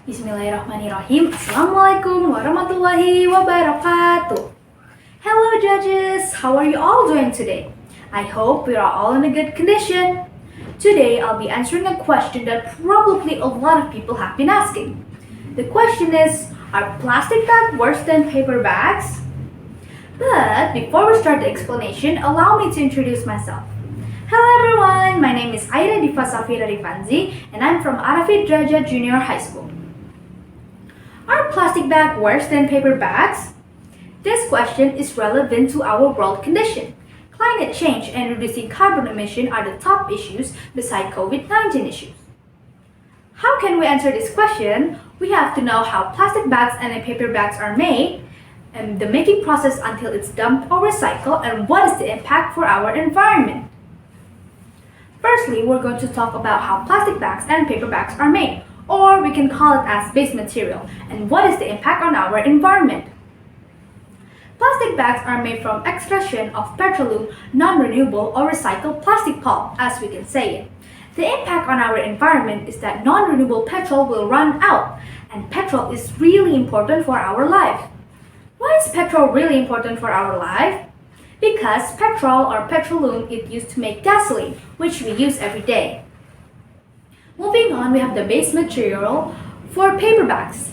Bismillahirrahmanirrahim. Assalamualaikum warahmatullahi wabarakatuh. Hello judges, how are you all doing today? I hope we are all in a good condition. Today I'll be answering a question that probably a lot of people have been asking. The question is, are plastic bags worse than paper bags? But before we start the explanation, allow me to introduce myself. Hello everyone, my name is Shafira Rifanzi and I'm from Rafi Drajat Junior High School. Are plastic bags worse than paper bags? This question is relevant to our world condition. Climate change and reducing carbon emission are the top issues beside COVID-19 issues. How can we answer this question? We have to know how plastic bags and paper bags are made, and the making process until it's dumped or recycled, and what is the impact for our environment. Firstly, we're going to talk about how plastic bags and paper bags are made, or we can call it as base material, and what is the impact on our environment. Plastic bags are made from extraction of petroleum, non-renewable or recycled plastic pulp, as we can say it. The impact on our environment is that non-renewable petrol will run out, and petrol is really important for our life. Why is petrol really important for our life? Because petrol or petroleum is used to make gasoline, which we use every day. Moving on, we have the base material for paper bags.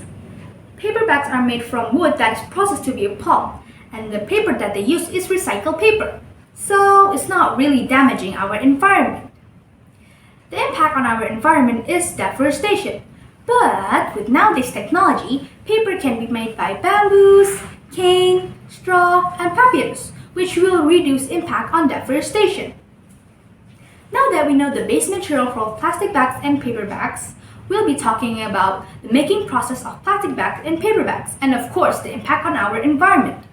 Paper bags are made from wood that is processed to be a pulp, and the paper that they use is recycled paper. So it's not really damaging our environment. The impact on our environment is deforestation. But with nowadays technology, paper can be made by bamboos, cane, straw, and papyrus, which will reduce impact on deforestation. Now that we know the base material for plastic bags and paper bags, we'll be talking about the making process of plastic bags and paper bags, and of course the impact on our environment.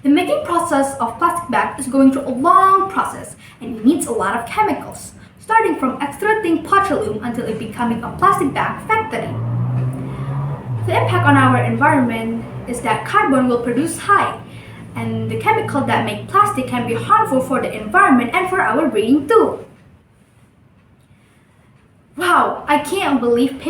The making process of plastic bag is going through a long process and it needs a lot of chemicals, starting from extracting petroleum until it becoming a plastic bag factory. The impact on our environment is that carbon will produce high, and the chemicals that make plastic can be harmful for the environment and for our breathing too. Wow, I can't believe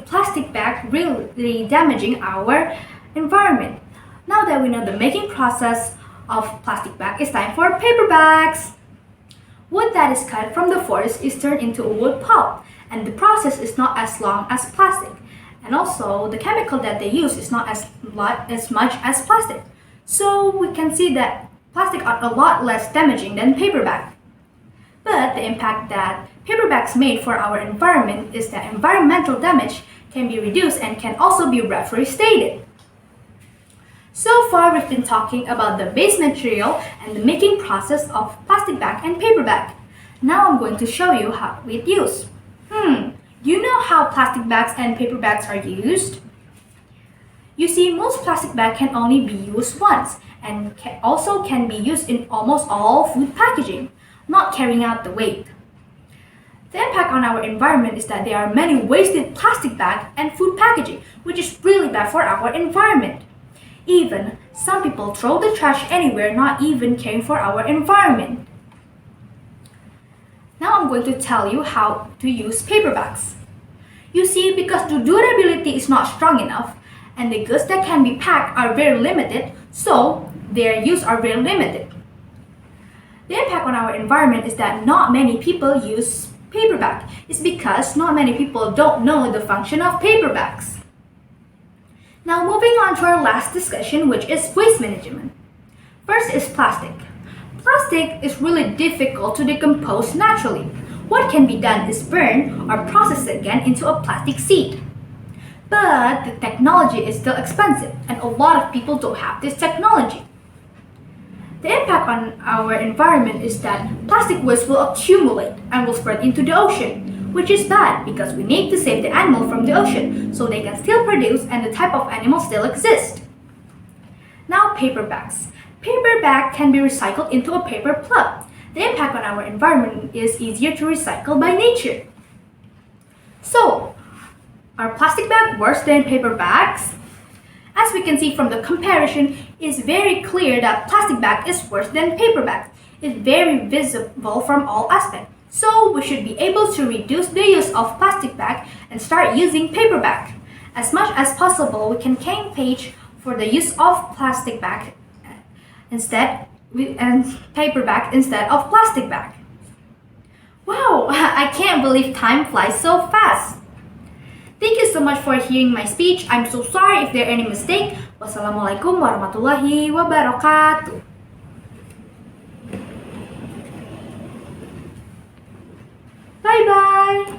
plastic bag really damaging our environment. Now that we know the making process of plastic bag, it's time for paper bags. Wood that is cut from the forest is turned into a wood pulp, and the process is not as long as plastic. And also, the chemical that they use is not as much as plastic. So we can see that plastic are a lot less damaging than paper bag. But the impact that paper bags made for our environment is that environmental damage can be reduced and can also be reforested. So far we've been talking about the base material and the making process of plastic bag and paper bag. Now I'm going to show you how it's used. Do you know how plastic bags and paper bags are used? You see, most plastic bags can only be used once and also can be used in almost all food packaging, not carrying out the weight. The impact on our environment is that there are many wasted plastic bags and food packaging, which is really bad for our environment. Even some people throw the trash anywhere, not even caring for our environment. Now I'm going to tell you how to use paper bags. You see, because the durability is not strong enough and the goods that can be packed are very limited, so their use are very limited. The impact on our environment is that not many people use paper bag. It's because not many people don't know the function of paper bags. Now moving on to our last discussion, which is waste management. First is plastic. Plastic is really difficult to decompose naturally. What can be done is burn or process it again into a plastic seed. But the technology is still expensive and a lot of people don't have this technology. The impact on our environment is that plastic waste will accumulate and will spread into the ocean, which is bad because we need to save the animal from the ocean so they can still produce and the type of animal still exist. Now paper bags. Paper bag can be recycled into a paper plug. The impact on our environment is easier to recycle by nature. So, are plastic bags worse than paper bags? As we can see from the comparison, it's very clear that plastic bag is worse than paper bags. It's very visible from all aspects. So we should be able to reduce the use of plastic bag and start using paper bag. As much as possible, we can campaign for the use of plastic bag and paper bag instead of plastic bag. Wow, I can't believe time flies so fast. Thank you so much for hearing my speech. I'm so sorry if there are any mistake. Wassalamualaikum warahmatullahi wabarakatuh. Bye bye.